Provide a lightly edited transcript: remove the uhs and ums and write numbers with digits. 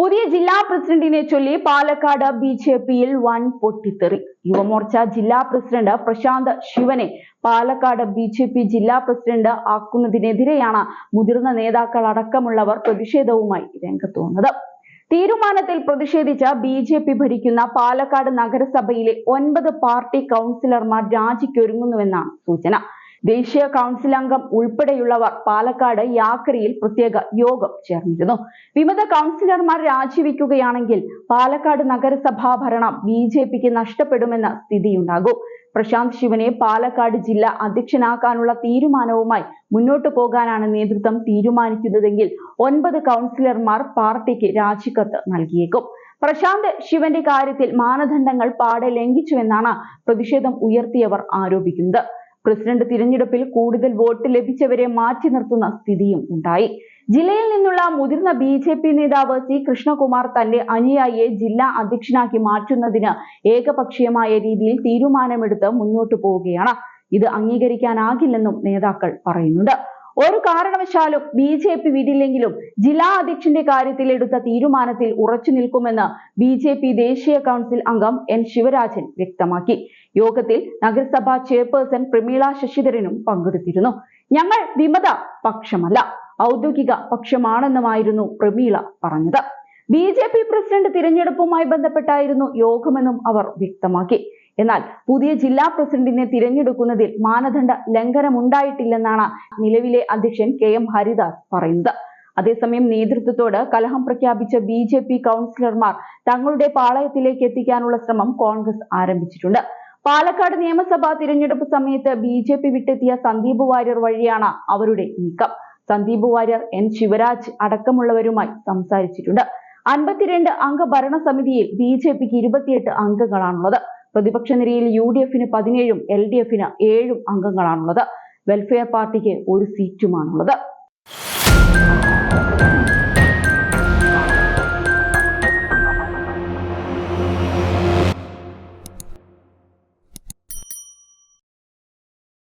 പുതിയ ജില്ലാ പ്രസിഡന്റിനെ ചൊല്ലി പാലക്കാട് ബിജെപിയിൽ വൻ പൊട്ടിത്തെറി. യുവമോർച്ച ജില്ലാ പ്രസിഡന്റ് പ്രശാന്ത് ശിവനെ പാലക്കാട് ബിജെപി ജില്ലാ പ്രസിഡന്റ് ആക്കുന്നതിനെതിരെയാണ് മുതിർന്ന നേതാക്കൾ അടക്കമുള്ളവർ പ്രതിഷേധവുമായി രംഗത്ത് വന്നത്. തീരുമാനത്തിൽ പ്രതിഷേധിച്ച് ബിജെപി ഭരിക്കുന്ന പാലക്കാട് നഗരസഭയിലെ 9 പാർട്ടി കൗൺസിലർമാർ രാജിക്കൊരുങ്ങുന്നുവെന്നാണ് സൂചന. ദേശീയ കൗൺസിൽ അംഗം ഉൾപ്പെടെയുള്ളവർ പാലക്കാട് യാക്കരയിൽ പ്രത്യേക യോഗം ചേർന്നിരുന്നു. വിമത കൗൺസിലർമാർ രാജിവെക്കുകയാണെങ്കിൽ പാലക്കാട് നഗരസഭാ ഭരണം ബിജെപിക്ക് നഷ്ടപ്പെടുമെന്ന സ്ഥിതിയുണ്ടാകും. പ്രശാന്ത് ശിവനെ പാലക്കാട് ജില്ലാ അധ്യക്ഷനാക്കാനുള്ള തീരുമാനവുമായി മുന്നോട്ടു പോകാനാണ് നേതൃത്വം തീരുമാനിക്കുന്നതെങ്കിൽ 9 കൗൺസിലർമാർ പാർട്ടിക്ക് രാജിക്കത്ത് നൽകിയേക്കും. പ്രശാന്ത് ശിവന്റെ കാര്യത്തിൽ മാനദണ്ഡങ്ങൾ പാടെ ലംഘിച്ചുവെന്നാണ് പ്രതിഷേധം ഉയർത്തിയവർ ആരോപിക്കുന്നത്. പ്രസിഡന്റ് തിരഞ്ഞെടുപ്പിൽ കൂടുതൽ വോട്ട് ലഭിച്ചവരെ മാറ്റി നിർത്തുന്ന സ്ഥിതിയും ഉണ്ടായി. ജില്ലയിൽ നിന്നുള്ള മുതിർന്ന ബിജെപി നേതാവ് സി കൃഷ്ണകുമാർ തന്റെ അനുയായിയെ ജില്ലാ അധ്യക്ഷനാക്കി മാറ്റുന്നതിന് ഏകപക്ഷീയമായ രീതിയിൽ തീരുമാനമെടുത്ത് മുന്നോട്ടു പോവുകയാണ്. ഇത് അംഗീകരിക്കാനാകില്ലെന്നും നേതാക്കൾ പറയുന്നുണ്ട്. ഒരു കാരണവശാലും ബിജെപി വിടില്ലെങ്കിലും ജില്ലാ അധ്യക്ഷന്റെ കാര്യത്തിൽ എടുത്ത തീരുമാനത്തിൽ ഉറച്ചു നിൽക്കുമെന്ന് ബിജെപി ദേശീയ കൗൺസിൽ അംഗം എൻ ശിവരാജൻ വ്യക്തമാക്കി. യോഗത്തിൽ നഗരസഭാ ചെയർപേഴ്സൺ പ്രമീള ശശിധരനും പങ്കെടുത്തിരുന്നു. ഞങ്ങൾ വിമത പക്ഷമല്ല, ഔദ്യോഗിക പക്ഷമാണെന്നുമായിരുന്നു പ്രമീള പറഞ്ഞത്. ബിജെപി പ്രസിഡന്റ് തിരഞ്ഞെടുപ്പുമായി ബന്ധപ്പെട്ടായിരുന്നു യോഗമെന്നും അവർ വ്യക്തമാക്കി. എന്നാൽ പുതിയ ജില്ലാ പ്രസിഡന്റിനെ തിരഞ്ഞെടുക്കുന്നതിൽ മാനദണ്ഡ ലംഘനമുണ്ടായിട്ടില്ലെന്നാണ് നിലവിലെ അധ്യക്ഷൻ KM ഹരിദാസ് പറയുന്നത്. അതേസമയം നേതൃത്വത്തോട് കലഹം പ്രഖ്യാപിച്ച ബിജെപി കൗൺസിലർമാർ തങ്ങളുടെ പാളയത്തിലേക്ക് എത്തിക്കാനുള്ള ശ്രമം കോൺഗ്രസ് ആരംഭിച്ചിട്ടുണ്ട്. പാലക്കാട് നിയമസഭാ തിരഞ്ഞെടുപ്പ് സമയത്ത് ബിജെപി വിട്ടെത്തിയ സന്ദീപ് വാര്യർ വഴിയാണ് അവരുടെ നീക്കം. സന്ദീപ് വാര്യർ എൻ ശിവരാജ് അടക്കമുള്ളവരുമായി സംസാരിച്ചിട്ടുണ്ട്. 52 അംഗ ഭരണസമിതിയിൽ ബിജെപിക്ക് 28 അംഗങ്ങളാണുള്ളത്. പ്രതിപക്ഷ നിരയിൽ UDF-ന് 17ഉം LDF-ന് 7 അംഗങ്ങളാണുള്ളത്. വെൽഫെയർ പാർട്ടിക്ക് 1 സീറ്റുമാണുള്ളത്.